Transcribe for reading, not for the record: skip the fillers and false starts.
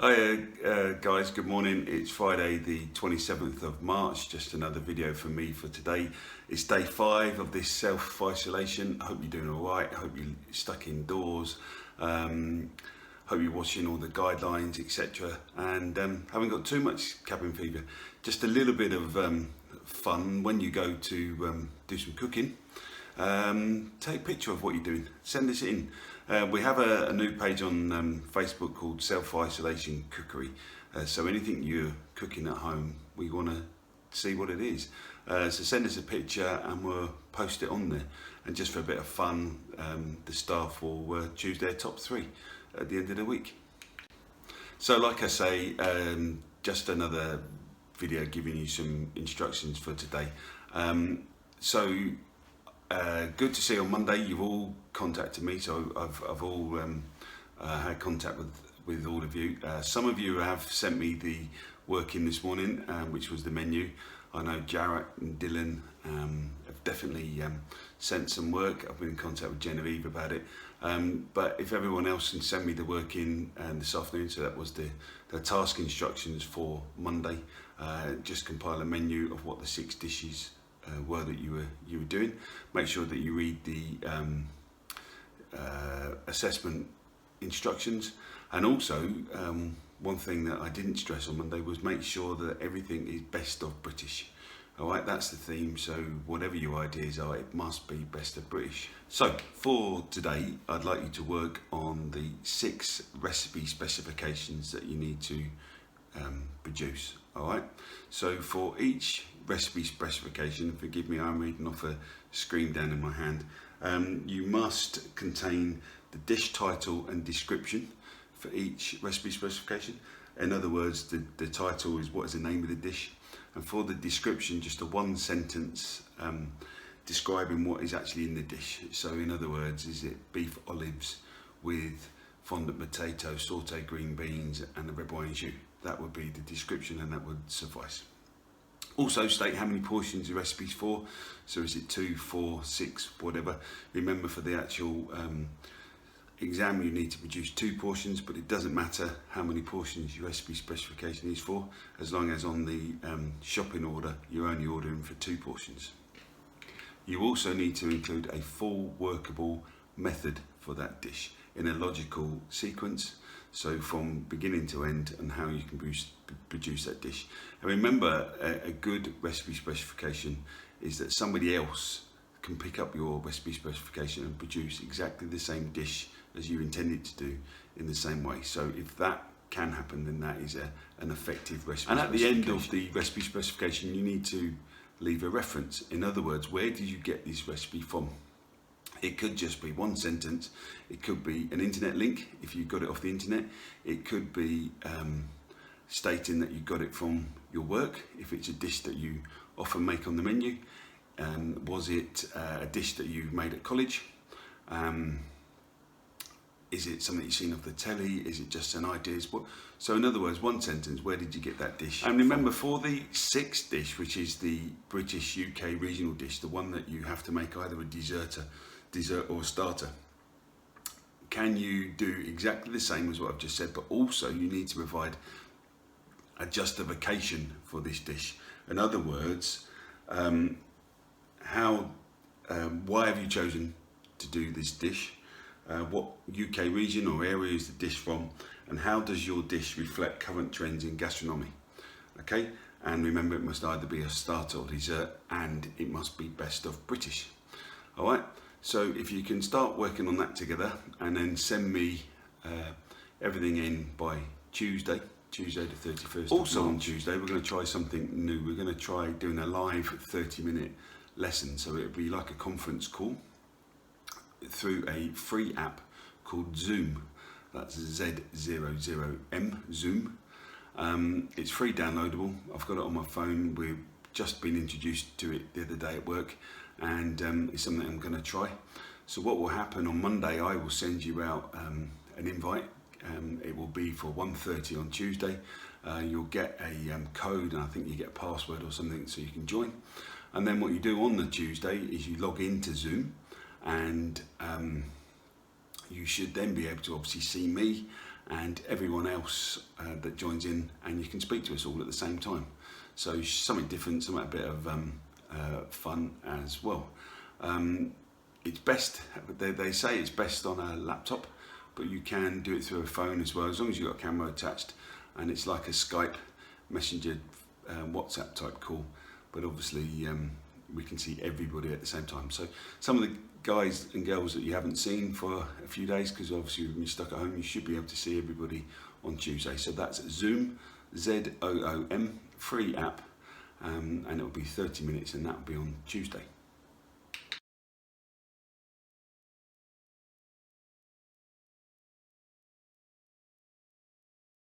Hi guys, good morning. It's Friday the 27th of March, just another video from me for today. It's day 5 of this self-isolation. I hope you're doing alright, I hope you're stuck indoors, hope you're watching all the guidelines, etc. and haven't got too much cabin fever. Just a little bit of fun when you go to do some cooking. Take a picture of what you're doing, send this in. We have a new page on Facebook called Self-Isolation Cookery. So anything you're cooking at home, we want to see what it is. So send us a picture and we'll post it on there. And just for a bit of fun, the staff will choose their top 3 at the end of the week. So like I say, just another video giving you some instructions for today. Good to see you on Monday. You've all contacted me, so I've all had contact with all of you. Some of you have sent me the work in this morning, which was the menu. I know Jarrett and Dylan have definitely sent some work. I've been in contact with Genevieve about it. But if everyone else can send me the work in this afternoon, so that was the task instructions for Monday. Just compile a menu of what the 6 dishes were that you were doing. Make sure that you read the assessment instructions, and also one thing that I didn't stress on Monday was make sure that everything is best of British. Alright, that's the theme, so whatever your ideas are, it must be best of British. So for today, I'd like you to work on the 6 recipe specifications that you need to produce. Alright, so for each recipe specification, forgive me, I'm reading off a screen down in my hand, you must contain the dish title and description for each recipe specification. In other words, the title is what is the name of the dish, and for the description, just a 1 sentence describing what is actually in the dish. So in other words, is it beef olives with fondant potato, sauteed green beans and a red wine jus? That would be the description and that would suffice. Also state how many portions the recipe's for. So is it 2, 4, 6, whatever. Remember, for the actual exam you need to produce 2 portions, but it doesn't matter how many portions your recipe specification is for, as long as on the shopping order you're only ordering for 2 portions. You also need to include a full workable method for that dish in a logical sequence, so from beginning to end, and how you can produce that dish. And remember, a good recipe specification is that somebody else can pick up your recipe specification and produce exactly the same dish as you intended to do in the same way. So if that can happen, then that is an effective recipe. And at the end of the recipe specification, you need to leave a reference. In other words, where did you get this recipe from? It could just be 1 sentence, it could be an internet link if you got it off the internet, it could be stating that you got it from your work, if it's a dish that you often make on the menu. Was it a dish that you made at college? Is it something you've seen off the telly? Is it just an idea? So in other words, 1 sentence, where did you get that dish? And remember, for the 6th dish, which is the British UK regional dish, the one that you have to make either a dessert or starter, can you do exactly the same as what I've just said, but also you need to provide a justification for this dish. In other words, why have you chosen to do this dish? What UK region or area is the dish from, and how does your dish reflect current trends in gastronomy? Okay, and remember, it must either be a starter or dessert, and it must be best of British. All right, so if you can start working on that together and then send me everything in by Tuesday the 31st. Also on Tuesday, we're going to try something new. We're going to try doing a live 30-minute lesson, so it'll be like a conference call through a free app called Zoom. That's Z00M, Zoom. It's free downloadable. I've got it on my phone. We've just been introduced to it the other day at work, and it's something I'm going to try. So what will happen on Monday, I will send you out an invite. It will be for 1:30 on Tuesday. You'll get a code, and I think you get a password or something so you can join. And then what you do on the Tuesday is you log into Zoom, and you should then be able to obviously see me and everyone else that joins in, and you can speak to us all at the same time. So something different, something a bit of fun as well. It's best, they say it's best on a laptop, but you can do it through a phone as well, as long as you've got a camera attached, and it's like a Skype, Messenger, WhatsApp type call, but obviously we can see everybody at the same time. So some of the guys and girls that you haven't seen for a few days, because obviously when you're stuck at home, you should be able to see everybody on Tuesday. So that's Zoom, Zoom, free app, and it'll be 30 minutes, and that'll be on Tuesday.